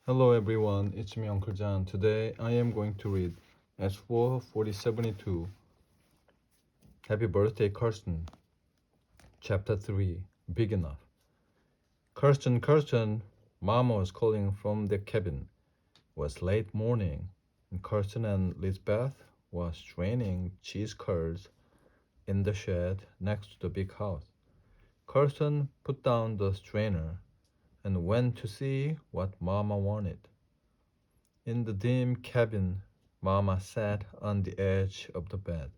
Hello everyone, it's me Uncle John. Today I am going to read S4 4072. Happy birthday, Kirsten. Chapter 3. Big enough. Kirsten, Mama was calling from the cabin. It was late morning, and Kirsten and Lisbeth was straining cheese curds in the shed next to the big house. Kirsten put down the strainer and went to see what Mama wanted. In the dim cabin, Mama sat on the edge of the bed.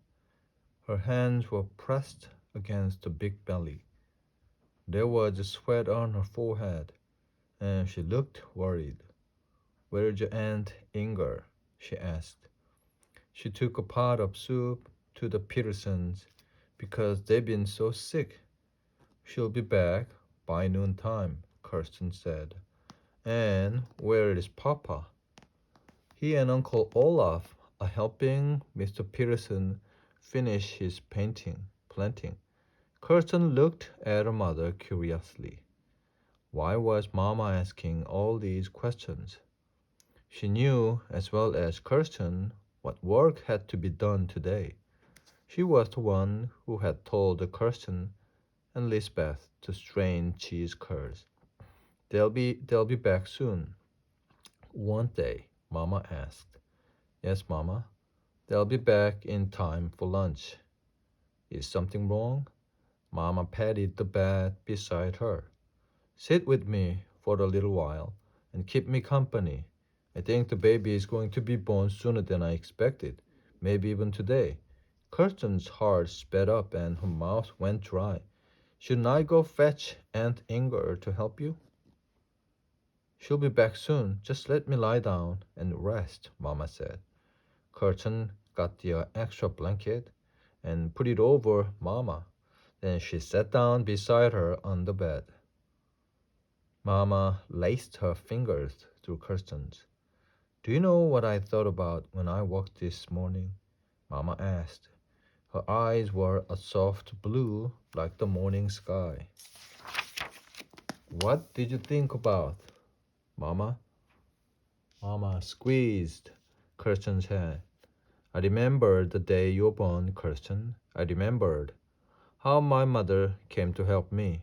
Her hands were pressed against the big belly. There was sweat on her forehead, and she looked worried. "Where's your Aunt Inger?" she asked. She took a pot of soup to the Petersons because they've been so sick. "She'll be back by noontime," Kirsten said. "And where is Papa?" He and Uncle Olaf are helping Mr. Peterson finish his planting. Kirsten looked at her mother curiously. Why was Mama asking all these questions? She knew as well as Kirsten what work had to be done today. She was the one who had told Kirsten and Lisbeth to strain cheese curds. They'll be back soon, won't they? Mama asked. Yes, Mama. They'll be back in time for lunch. Is something wrong? Mama patted the bed beside her. Sit with me for a little while and keep me company. I think the baby is going to be born sooner than I expected, maybe even today. Kirsten's heart sped up and her mouth went dry. Shouldn't I go fetch Aunt Inger to help you? She'll be back soon. Just let me lie down and rest, Mama said. Kirsten got the extra blanket and put it over Mama. Then she sat down beside her on the bed. Mama laced her fingers through Kirsten's. "Do you know what I thought about when I woke this morning?" Mama asked. Her eyes were a soft blue like the morning sky. "What did you think about, Mama?" Mama squeezed Kirsten's hand. "I remembered the day you were born, Kirsten. I remembered how my mother came to help me.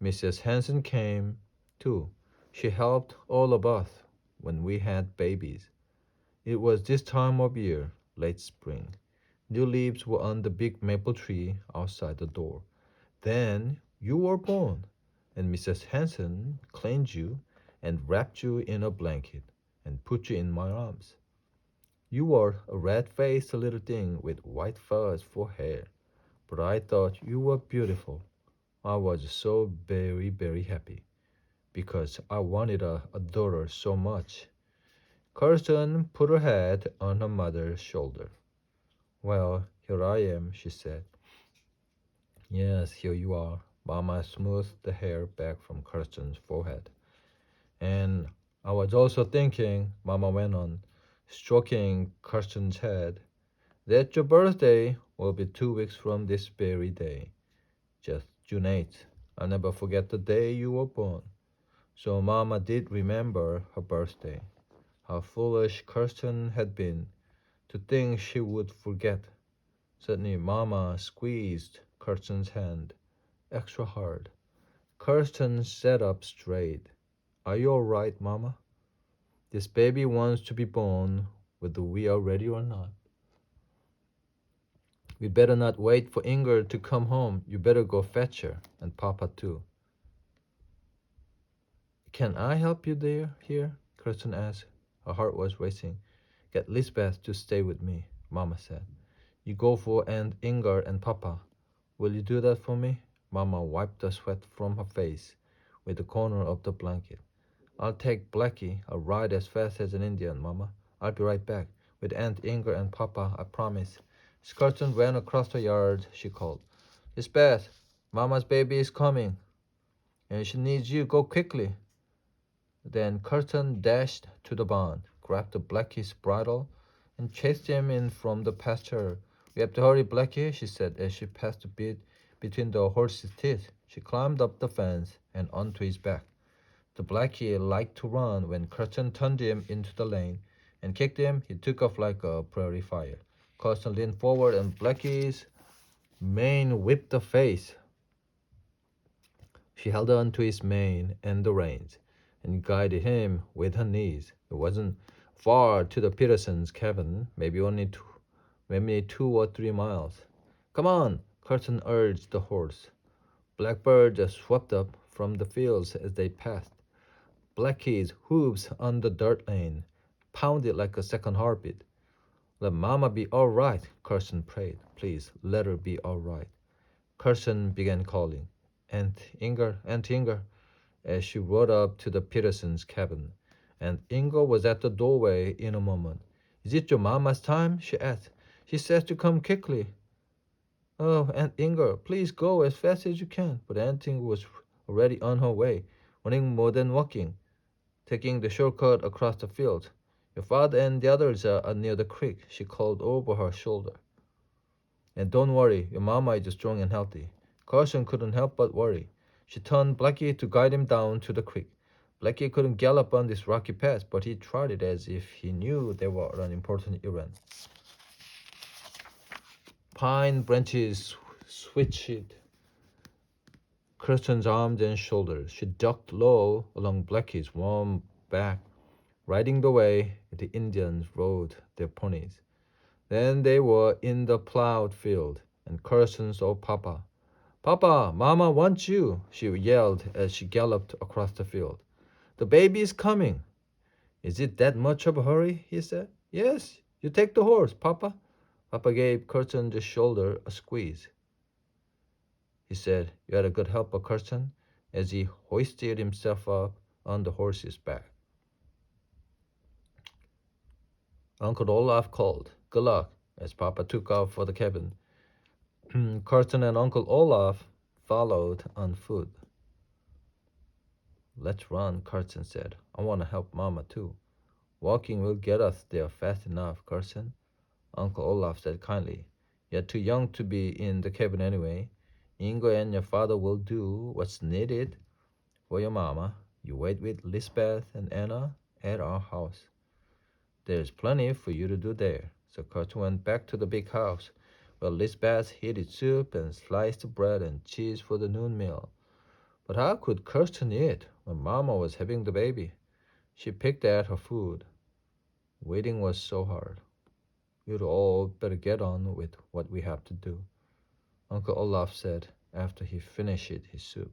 Mrs. Hanson came, too. She helped all of us when we had babies. It was this time of year, late spring. New leaves were on the big maple tree outside the door. Then you were born, and Mrs. Hanson cleaned you and wrapped you in a blanket and put you in my arms. You were a red-faced little thing with white fuzz for hair, but I thought you were beautiful. I was so very, very happy because I wanted a daughter so much." Kirsten put her head on her mother's shoulder. "Well, here I am," she said. "Yes, here you are." Mama smoothed the hair back from Kirsten's forehead. "And I was also thinking," Mama went on, stroking Kirsten's head, "that your birthday will be 2 weeks from this very day, just June 8th. I'll never forget the day you were born." So Mama did remember her birthday. How foolish Kirsten had been to think she would forget. Suddenly Mama squeezed Kirsten's hand extra hard. Kirsten sat up straight. "Are you all right, Mama? This baby wants to be born whether we are ready or not. We better not wait for Inger to come home. You better go fetch her, and Papa too." "Can I help you there, here?" Kirsten asked. Her heart was racing. "Get Lisbeth to stay with me," Mama said. "You go for Aunt Inger and Papa. Will you do that for me?" Mama wiped the sweat from her face with the corner of the blanket. "I'll take Blackie. I'll ride as fast as an Indian, Mama. I'll be right back. With Aunt Inger and Papa, I promise." Kirsten ran across the yard. She called, "Lisbeth, Mama's baby is coming, and she needs you. Go quickly." Then Kirsten dashed to the barn, grabbed Blackie's bridle, and chased him in from the pasture. "We have to hurry, Blackie," she said as she passed a bit between the horse's teeth. She climbed up the fence and onto his back. The blackie liked to run. When Kirsten turned him into the lane and kicked him, he took off like a prairie fire. Kirsten leaned forward and Blackie's mane whipped the face. She held on to his mane and the reins and guided him with her knees. It wasn't far to the Petersons' cabin, maybe 2 or 3 miles. Come on, Carson urged the horse. Blackbird just swept up from the fields as they passed. Blackie's hooves on the dirt lane pounded like a second heartbeat. Let Mama be all right, Carson prayed. Please, let her be all right. Carson began calling, Aunt Inger, as she rode up to the Petersons' cabin. Aunt Inger was at the doorway in a moment. Is it your Mama's time? She asked. She says to come quickly. Oh, Aunt Inger, please go as fast as you can. But Aunt Inger was already on her way, running more than walking, taking the shortcut across the field. Your father and the others are near the creek, she called over her shoulder. And don't worry, your mama is strong and healthy. Carson couldn't help but worry. She turned Blackie to guide him down to the creek. Blackie couldn't gallop on this rocky path, but he trotted as if he knew they were on an important errand. Pine branches switched Kirsten's arms and shoulders. She ducked low along Blackie's warm back, riding the way the Indians rode their ponies. Then they were in the plowed field, and Kirsten saw Papa. Papa, Mama wants you, she yelled as she galloped across the field. The baby is coming. Is it that much of a hurry? He said. Yes, you take the horse, Papa. Papa gave Kirsten's shoulder a squeeze. He said, you had a good helper, Kirsten, as he hoisted himself up on the horse's back. Uncle Olaf called, good luck, as Papa took off for the cabin. Kirsten and Uncle Olaf followed on foot. Let's run, Kirsten said. I want to help Mama too. Walking will get us there fast enough, Kirsten. Uncle Olaf said kindly. You're too young to be in the cabin anyway. Ingo and your father will do what's needed for your mama. You wait with Lisbeth and Anna at our house. There's plenty for you to do there. So Kirsten went back to the big house, where Lisbeth heated soup and sliced bread and cheese for the noon meal. But how could Kirsten eat when Mama was having the baby? She picked at her food. Waiting was so hard. We'd all better get on with what we have to do, Uncle Olaf said after he finished his soup.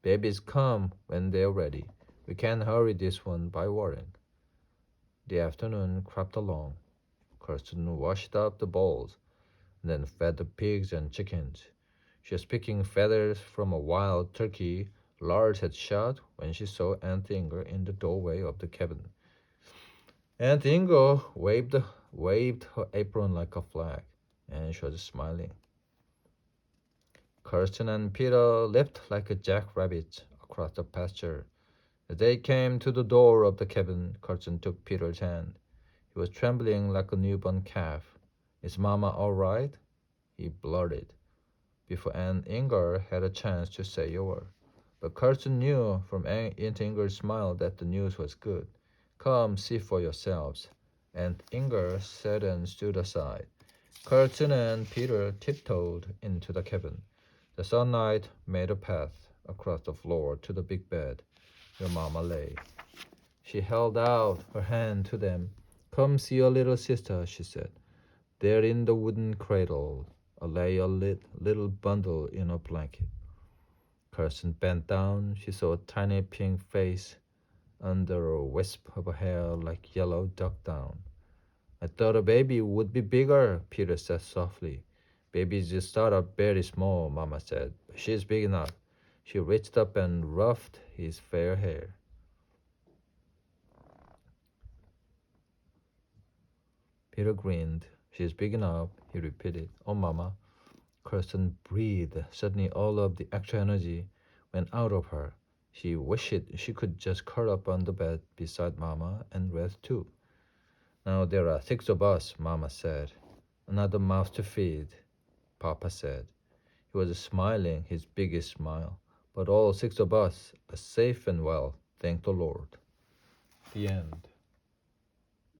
Babies come when they're ready. We can't hurry this one by worrying. The afternoon crept along. Kirsten washed up the bowls and then fed the pigs and chickens. She was picking feathers from a wild turkey Lars had shot when she saw Aunt Inger in the doorway of the cabin. Aunt Inger waved her apron like a flag, and she was smiling. Kirsten and Peter leaped like a jackrabbit across the pasture. As they came to the door of the cabin, Kirsten took Peter's hand. He was trembling like a newborn calf. Is Mama all right? He blurted, before Aunt Inger had a chance to say a word. But Kirsten knew from Aunt Inger's smile that the news was good. Come see for yourselves, Aunt Inger said and stood aside. Kirsten and Peter tiptoed into the cabin. The sunlight made a path across the floor to the big bed where Mama lay. She held out her hand to them. Come see your little sister, she said. There in the wooden cradle lay a little bundle in a blanket. Kirsten bent down. She saw a tiny pink face under a wisp of hair like yellow duck down. I thought a baby would be bigger, Peter said softly. Babies just start up very small, Mama said. But she's big enough. She reached up and ruffled his fair hair. Peter grinned. She's big enough, he repeated. Oh, Mama. Kirsten breathed. Suddenly all of the extra energy went out of her. She wished she could just curl up on the bed beside Mama and rest too. Now there are 6 of us, Mama said. Another mouth to feed, Papa said. He was smiling his biggest smile. But all 6 of us are safe and well, Thank the Lord. The end.